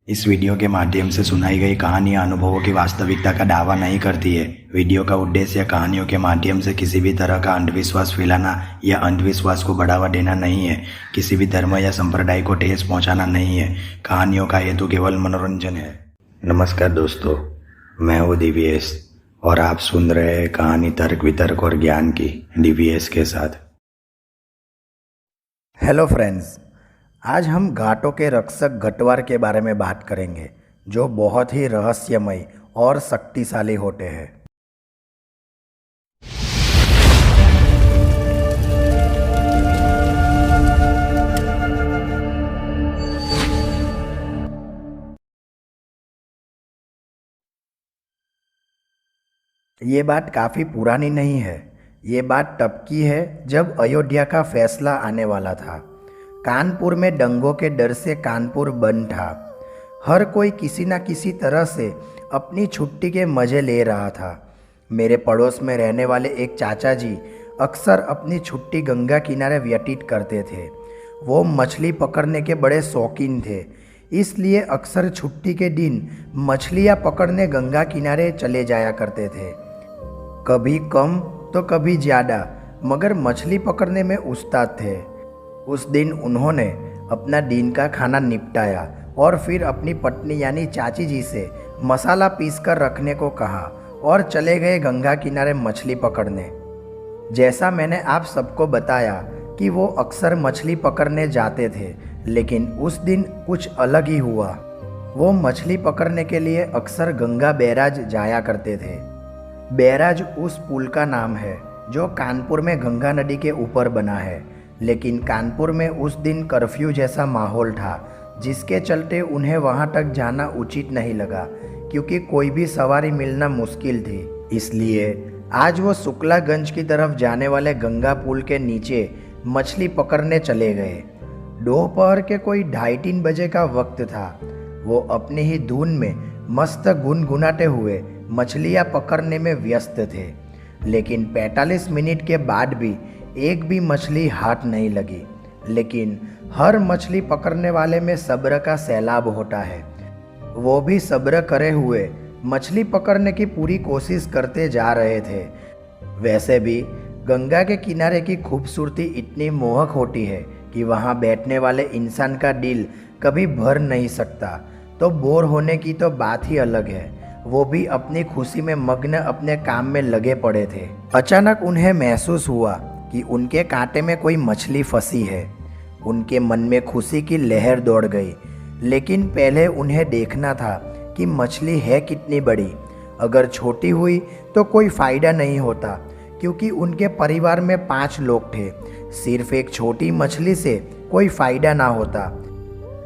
इस वीडियो के माध्यम से सुनाई गई कहानियाँ अनुभवों की वास्तविकता का दावा नहीं करती है। वीडियो का उद्देश्य कहानियों के माध्यम से किसी भी तरह का अंधविश्वास फैलाना या अंधविश्वास को बढ़ावा देना नहीं है। किसी भी धर्म या संप्रदाय को ठेस पहुंचाना नहीं है। कहानियों का हेतु केवल मनोरंजन है। नमस्कार दोस्तों, मैं हूँ दिव्येश और आप सुन रहे हैं कहानी तर्क वितर्क और ज्ञान की दिव्येश के साथ। हेलो फ्रेंड्स, आज हम घाटों के रक्षक घटवार के बारे में बात करेंगे जो बहुत ही रहस्यमय और शक्तिशाली होते हैं। ये बात काफ़ी पुरानी नहीं है। ये बात तब की है जब अयोध्या का फैसला आने वाला था। कानपुर में दंगों के डर से कानपुर बंद था। हर कोई किसी न किसी तरह से अपनी छुट्टी के मज़े ले रहा था। मेरे पड़ोस में रहने वाले एक चाचा जी अक्सर अपनी छुट्टी गंगा किनारे व्यतीत करते थे। वो मछली पकड़ने के बड़े शौकीन थे, इसलिए अक्सर छुट्टी के दिन मछलियाँ पकड़ने गंगा किनारे चले जाया करते थे। कभी कम तो कभी ज़्यादा, मगर मछली पकड़ने में उस्ताद थे। उस दिन उन्होंने अपना दिन का खाना निपटाया और फिर अपनी पत्नी यानी चाची जी से मसाला पीसकर रखने को कहा और चले गए गंगा किनारे मछली पकड़ने। जैसा मैंने आप सबको बताया कि वो अक्सर मछली पकड़ने जाते थे, लेकिन उस दिन कुछ अलग ही हुआ। वो मछली पकड़ने के लिए अक्सर गंगा बैराज जाया करते थे। बैराज उस पुल का नाम है जो कानपुर में गंगा नदी के ऊपर बना है, लेकिन कानपुर में उस दिन कर्फ्यू जैसा माहौल था, जिसके चलते उन्हें वहां तक जाना उचित नहीं लगा, क्योंकि कोई भी सवारी मिलना मुश्किल थी। इसलिए आज वो शुक्लागंज की तरफ जाने वाले गंगा पुल के नीचे मछली पकड़ने चले गए। दोपहर के कोई 2:30-3 बजे का वक्त था। वो अपनी ही धुन में मस्त गुनगुनाते हुए मछलियाँ पकड़ने में व्यस्त थे, लेकिन 45 मिनट के बाद भी एक भी मछली हाथ नहीं लगी। लेकिन हर मछली पकड़ने वाले में सब्र का सैलाब होता है। वो भी सब्र करे हुए मछली पकड़ने की पूरी कोशिश करते जा रहे थे। वैसे भी गंगा के किनारे की खूबसूरती इतनी मोहक होती है कि वहाँ बैठने वाले इंसान का दिल कभी भर नहीं सकता, तो बोर होने की तो बात ही अलग है। वो भी अपनी खुशी में मग्न अपने काम में लगे पड़े थे। अचानक उन्हें महसूस हुआ कि उनके कांटे में कोई मछली फंसी है। उनके मन में खुशी की लहर दौड़ गई, लेकिन पहले उन्हें देखना था कि मछली है कितनी बड़ी। अगर छोटी हुई तो कोई फ़ायदा नहीं होता, क्योंकि उनके परिवार में 5 लोग थे। सिर्फ एक छोटी मछली से कोई फ़ायदा ना होता।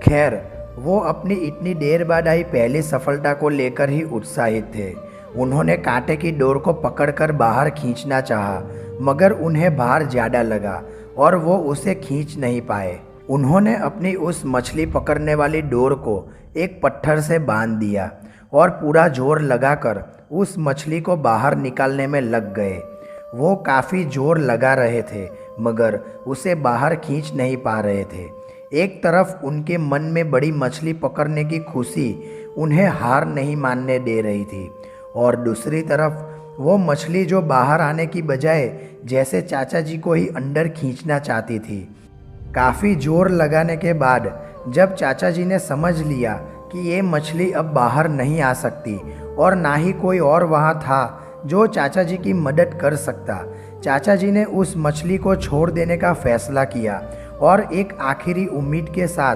खैर, वो अपनी इतनी देर बाद आई पहली सफलता को लेकर ही उत्साहित थे। उन्होंने कांटे की डोर को पकड़कर बाहर खींचना चाहा, मगर उन्हें भार ज़्यादा लगा और वो उसे खींच नहीं पाए। उन्होंने अपनी उस मछली पकड़ने वाली डोर को एक पत्थर से बांध दिया और पूरा जोर लगाकर उस मछली को बाहर निकालने में लग गए। वो काफ़ी जोर लगा रहे थे, मगर उसे बाहर खींच नहीं पा रहे थे। एक तरफ उनके मन में बड़ी मछली पकड़ने की खुशी उन्हें हार नहीं मानने दे रही थी, और दूसरी तरफ वो मछली जो बाहर आने की बजाय जैसे चाचा जी को ही अंदर खींचना चाहती थी। काफ़ी जोर लगाने के बाद जब चाचा जी ने समझ लिया कि ये मछली अब बाहर नहीं आ सकती और ना ही कोई और वहाँ था जो चाचा जी की मदद कर सकता, चाचा जी ने उस मछली को छोड़ देने का फैसला किया और एक आखिरी उम्मीद के साथ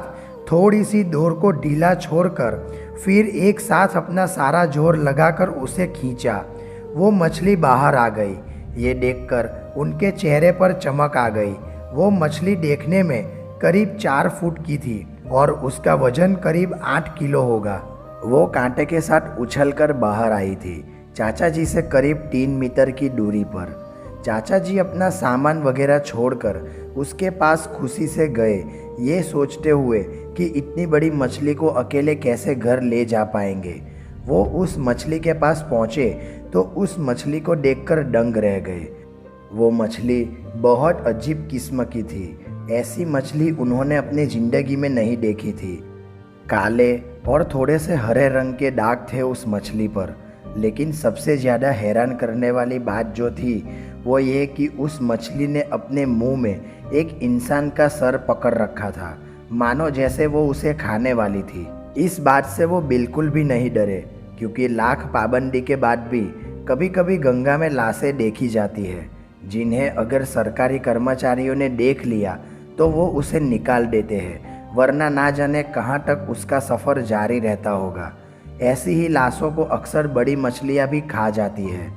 थोड़ी सी डोर को ढीला छोड़कर फिर एक साथ अपना सारा जोर लगाकर उसे खींचा। वो मछली बाहर आ गई। ये देखकर उनके चेहरे पर चमक आ गई। वो मछली देखने में करीब 4 फुट की थी और उसका वजन करीब 8 किलो होगा। वो कांटे के साथ उछलकर बाहर आई थी, चाचा जी से करीब 3 मीटर की दूरी पर। चाचा जी अपना सामान वगैरह छोड़कर उसके पास खुशी से गए, ये सोचते हुए कि इतनी बड़ी मछली को अकेले कैसे घर ले जा पाएंगे। वो उस मछली के पास पहुँचे तो उस मछली को देखकर दंग रह गए। वो मछली बहुत अजीब किस्म की थी। ऐसी मछली उन्होंने अपनी ज़िंदगी में नहीं देखी थी। काले और थोड़े से हरे रंग के दाग थे उस मछली पर। लेकिन सबसे ज़्यादा हैरान करने वाली बात जो थी वो ये कि उस मछली ने अपने मुंह में एक इंसान का सर पकड़ रखा था, मानो जैसे वो उसे खाने वाली थी। इस बात से वो बिल्कुल भी नहीं डरे, क्योंकि लाख पाबंदी के बाद भी कभी कभी गंगा में लाशें देखी जाती है, जिन्हें अगर सरकारी कर्मचारियों ने देख लिया तो वो उसे निकाल देते हैं, वरना ना जाने कहाँ तक उसका सफ़र जारी रहता होगा। ऐसी ही लाशों को अक्सर बड़ी मछलियाँ भी खा जाती है।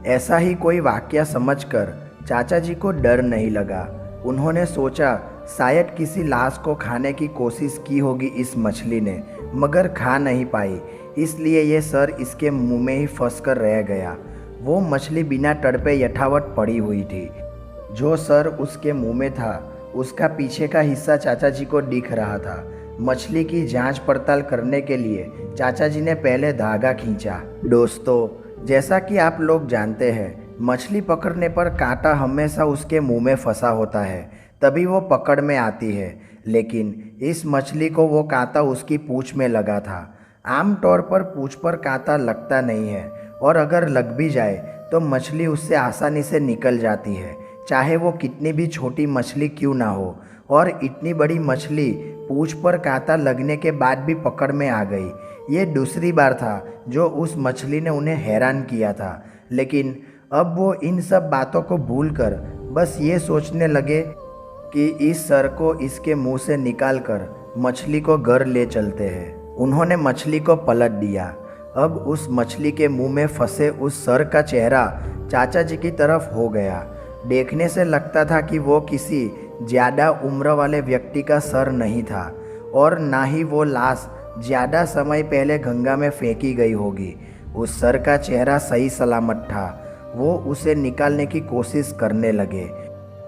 ऐसा ही कोई वाकया समझकर चाचा जी को डर नहीं लगा। उन्होंने सोचा शायद किसी लाश को खाने की कोशिश की होगी इस मछली ने, मगर खा नहीं पाई, इसलिए ये सर इसके मुंह में ही फंस कर रह गया। वो मछली बिना तड़पे यथावत पड़ी हुई थी। जो सर उसके मुंह में था उसका पीछे का हिस्सा चाचा जी को दिख रहा था। मछली की जांच पड़ताल करने के लिए चाचा जी ने पहले धागा खींचा। दोस्तों, जैसा कि आप लोग जानते हैं, मछली पकड़ने पर कांटा हमेशा उसके मुंह में फंसा होता है, तभी वो पकड़ में आती है। लेकिन इस मछली को वो कांटा उसकी पूंछ में लगा था। आमतौर पर पूंछ पर कांटा लगता नहीं है, और अगर लग भी जाए तो मछली उससे आसानी से निकल जाती है, चाहे वो कितनी भी छोटी मछली क्यों ना हो। और इतनी बड़ी मछली पूंछ पर कांटा लगने के बाद भी पकड़ में आ गई। ये दूसरी बार था जो उस मछली ने उन्हें हैरान किया था। लेकिन अब वो इन सब बातों को भूलकर बस ये सोचने लगे कि इस सर को इसके मुंह से निकालकर मछली को घर ले चलते हैं। उन्होंने मछली को पलट दिया। अब उस मछली के मुंह में फंसे उस सर का चेहरा चाचा जी की तरफ हो गया। देखने से लगता था कि वो किसी ज़्यादा उम्र वाले व्यक्ति का सर नहीं था, और ना ही वो लाश ज़्यादा समय पहले गंगा में फेंकी गई होगी। उस सर का चेहरा सही सलामत था। वो उसे निकालने की कोशिश करने लगे।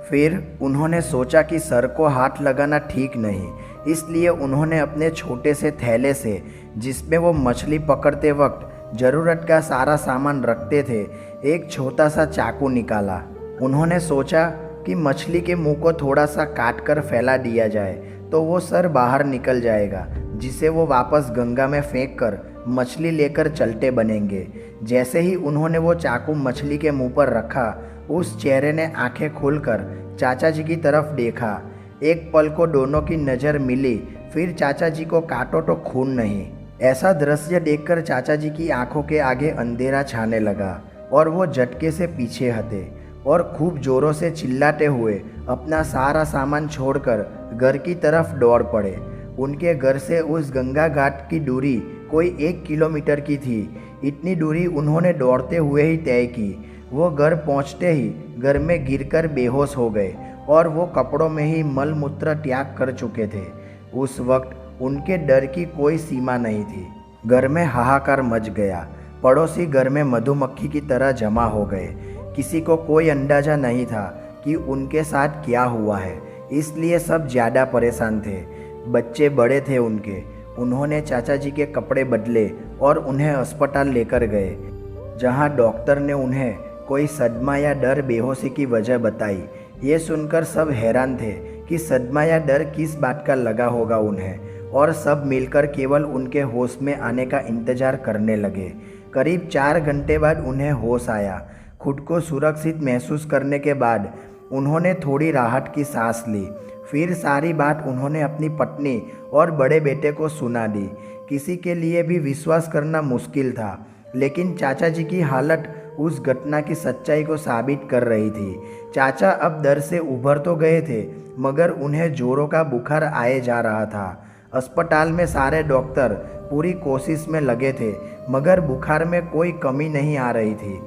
फिर उन्होंने सोचा कि सर को हाथ लगाना ठीक नहीं, इसलिए उन्होंने अपने छोटे से थैले से, जिसमें वो मछली पकड़ते वक्त ज़रूरत का सारा सामान रखते थे, एक छोटा सा चाकू निकाला। उन्होंने सोचा कि मछली के मुंह को थोड़ा सा काट कर फैला दिया जाए तो वो सर बाहर निकल जाएगा, जिसे वो वापस गंगा में फेंक कर मछली लेकर चलते बनेंगे। जैसे ही उन्होंने वो चाकू मछली के मुंह पर रखा, उस चेहरे ने आंखें खोलकर चाचा जी की तरफ देखा। एक पल को दोनों की नज़र मिली, फिर चाचा जी को काटो तो खून नहीं। ऐसा दृश्य देखकर चाचा जी की आंखों के आगे अंधेरा छाने लगा, और वो झटके से पीछे हटे और खूब जोरों से चिल्लाते हुए अपना सारा सामान छोड़कर घर की तरफ दौड़ पड़े। उनके घर से उस गंगा घाट की दूरी कोई 1 किलोमीटर की थी। इतनी दूरी उन्होंने दौड़ते हुए ही तय की। वो घर पहुंचते ही घर में गिरकर बेहोश हो गए, और वो कपड़ों में ही मल मूत्र त्याग कर चुके थे। उस वक्त उनके डर की कोई सीमा नहीं थी। घर में हाहाकार मच गया। पड़ोसी घर में मधुमक्खी की तरह जमा हो गए। किसी को कोई अंदाज़ा नहीं था कि उनके साथ क्या हुआ है, इसलिए सब ज़्यादा परेशान थे। बच्चे बड़े थे उनके। उन्होंने चाचा जी के कपड़े बदले और उन्हें अस्पताल लेकर गए, जहां डॉक्टर ने उन्हें कोई सदमा या डर बेहोशी की वजह बताई। ये सुनकर सब हैरान थे कि सदमा या डर किस बात का लगा होगा उन्हें, और सब मिलकर केवल उनके होश में आने का इंतज़ार करने लगे। करीब 4 घंटे बाद उन्हें होश आया। खुद को सुरक्षित महसूस करने के बाद उन्होंने थोड़ी राहत की सांस ली। फिर सारी बात उन्होंने अपनी पत्नी और बड़े बेटे को सुना दी। किसी के लिए भी विश्वास करना मुश्किल था, लेकिन चाचा जी की हालत उस घटना की सच्चाई को साबित कर रही थी। चाचा अब डर से उभर तो गए थे, मगर उन्हें जोरों का बुखार आए जा रहा था। अस्पताल में सारे डॉक्टर पूरी कोशिश में लगे थे, मगर बुखार में कोई कमी नहीं आ रही थी।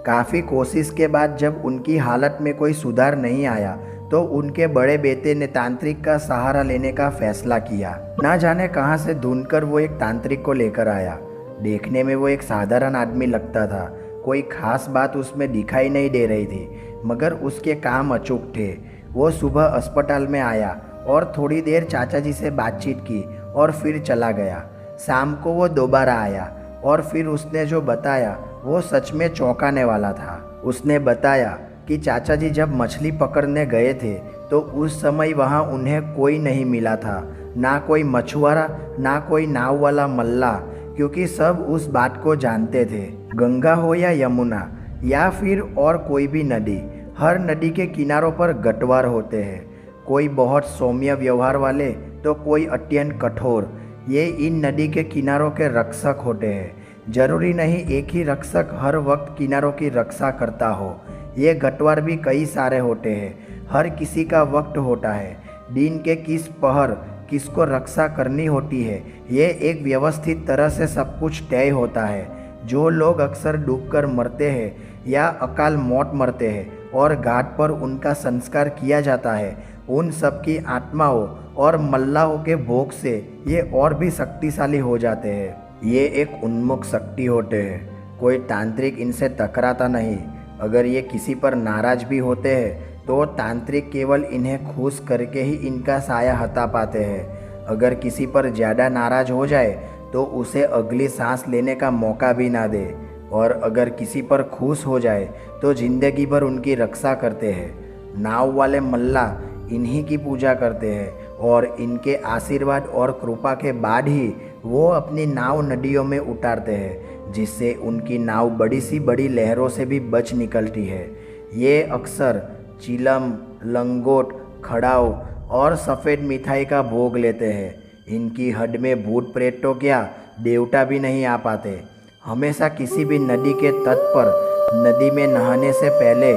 काफ़ी कोशिश के बाद जब उनकी हालत में कोई सुधार नहीं आया, तो उनके बड़े बेटे ने तांत्रिक का सहारा लेने का फैसला किया। ना जाने कहां से ढूंढकर वो एक तांत्रिक को लेकर आया। देखने में वो एक साधारण आदमी लगता था। कोई खास बात उसमें दिखाई नहीं दे रही थी, मगर उसके काम अचूक थे। वो सुबह अस्पताल में आया और थोड़ी देर चाचा जी से बातचीत की और फिर चला गया। शाम को वो दोबारा आया और फिर उसने जो बताया वो सच में चौंकाने वाला था। उसने बताया कि चाचा जी जब मछली पकड़ने गए थे तो उस समय वहाँ उन्हें कोई नहीं मिला था। ना कोई मछुआरा, ना कोई नाव वाला मल्ला, क्योंकि सब उस बात को जानते थे। गंगा हो या यमुना या फिर और कोई भी नदी, हर नदी के किनारों पर गटवार होते हैं। कोई बहुत सौम्य व्यवहार वाले तो कोई अत्यंत कठोर। ये इन नदी के किनारों के रक्षक होते हैं। जरूरी नहीं एक ही रक्षक हर वक्त किनारों की रक्षा करता हो। ये गटवार भी कई सारे होते हैं। हर किसी का वक्त होता है। दिन के किस पहर किसको रक्षा करनी होती है, ये एक व्यवस्थित तरह से सब कुछ तय होता है। जो लोग अक्सर डूबकर मरते हैं या अकाल मौत मरते हैं और घाट पर उनका संस्कार किया जाता है, उन सब की आत्माओं और मल्लाहों के भोग से ये और भी शक्तिशाली हो जाते हैं। ये एक उन्मुख शक्ति होते हैं। कोई तांत्रिक इनसे टकराता नहीं। अगर ये किसी पर नाराज भी होते हैं तो तांत्रिक केवल इन्हें खुश करके ही इनका साया हटा पाते हैं। अगर किसी पर ज़्यादा नाराज हो जाए तो उसे अगली सांस लेने का मौका भी ना दे, और अगर किसी पर खुश हो जाए तो जिंदगी भर उनकी रक्षा करते हैं। नाव वाले मल्ला इन्हीं की पूजा करते हैं और इनके आशीर्वाद और कृपा के बाद ही वो अपनी नाव नदियों में उतारते हैं, जिससे उनकी नाव बड़ी सी बड़ी लहरों से भी बच निकलती है। ये अक्सर चिलम, लंगोट, खड़ाव और सफ़ेद मिठाई का भोग लेते हैं। इनकी हद में भूत प्रेत तो क्या, देवता भी नहीं आ पाते। हमेशा किसी भी नदी के तट पर नदी में नहाने से पहले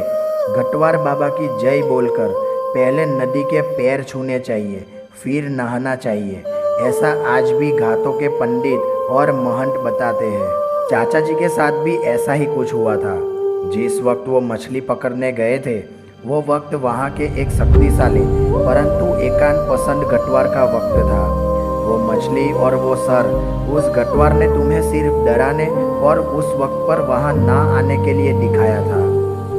गटवार बाबा की जय बोलकर पहले नदी के पैर छूने चाहिए, फिर नहाना चाहिए। ऐसा आज भी घाटों के पंडित और महंत बताते हैं। चाचा जी के साथ भी ऐसा ही कुछ हुआ था। जिस वक्त वो मछली पकड़ने गए थे, वो वक्त वहाँ के एक शक्तिशाली परंतु एकांत पसंद गटवार का वक्त था। वो मछली और वो सर, उस गटवार ने तुम्हें सिर्फ डराने और उस वक्त पर वहाँ ना आने के लिए दिखाया था।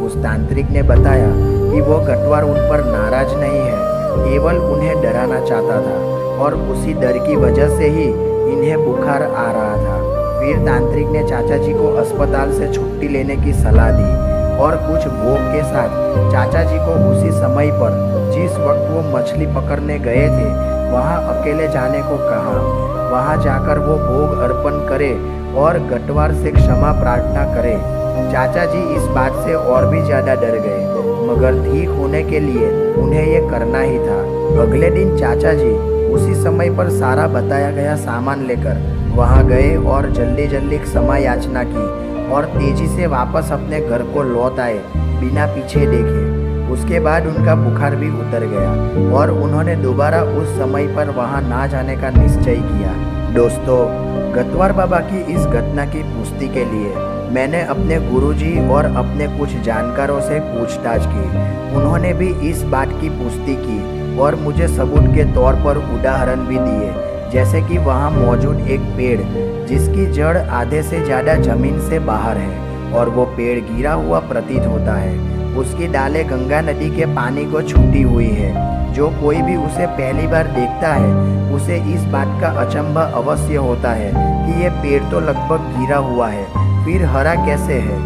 उस तांत्रिक ने बताया कि वो गटवार उन पर नाराज नहीं है, केवल उन्हें डराना चाहता था और उसी डर की वजह से ही इन्हें बुखार आ रहा था। फिर तांत्रिक ने चाचा जी को अस्पताल से छुट्टी लेने की सलाह दी और कुछ भोग के साथ चाचा जी को उसी समय पर जिस वक्त वो मछली पकड़ने गए थे वहाँ अकेले जाने को कहा। वहाँ जाकर वो भोग अर्पण करे और गटवार से क्षमा प्रार्थना करे। चाचा जी इस बात से और भी ज़्यादा डर गए, मगर ठीक होने के लिए उन्हें ये करना ही था। अगले दिन चाचा जी उसी समय पर सारा बताया गया सामान लेकर वहाँ गए और जल्दी जल्दी क्षमा याचना की और तेजी से वापस अपने घर को लौट आए बिना पीछे देखे। उसके बाद उनका बुखार भी उतर गया और उन्होंने दोबारा उस समय पर वहाँ ना जाने का निश्चय किया। दोस्तों, गटवार बाबा की इस घटना की पुष्टि के लिए मैंने अपने गुरुजी और अपने कुछ जानकारों से पूछताछ की। उन्होंने भी इस बात की पुष्टि की और मुझे सबूत के तौर पर उदाहरण भी दिए, जैसे कि वहाँ मौजूद एक पेड़ जिसकी जड़ आधे से ज़्यादा जमीन से बाहर है और वो पेड़ गिरा हुआ प्रतीत होता है। उसकी डालें गंगा नदी के पानी को छूटी हुई है। जो कोई भी उसे पहली बार देखता है उसे इस बात का अचंभा अवश्य होता है कि ये पेड़ तो लगभग गिरा हुआ है, फिर हरा कैसे है।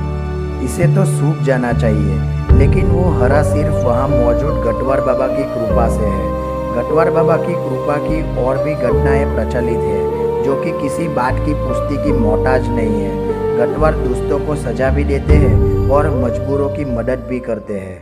इसे तो सूख जाना चाहिए, लेकिन वो हरा सिर्फ वहाँ मौजूद गटवार बाबा की कृपा से है। गटवार बाबा की कृपा की और भी घटनाएं प्रचलित है जो कि किसी बात की पुष्टि की मोहताज नहीं है। गटवार दुष्टों को सजा भी देते हैं और मजबूरों की मदद भी करते हैं।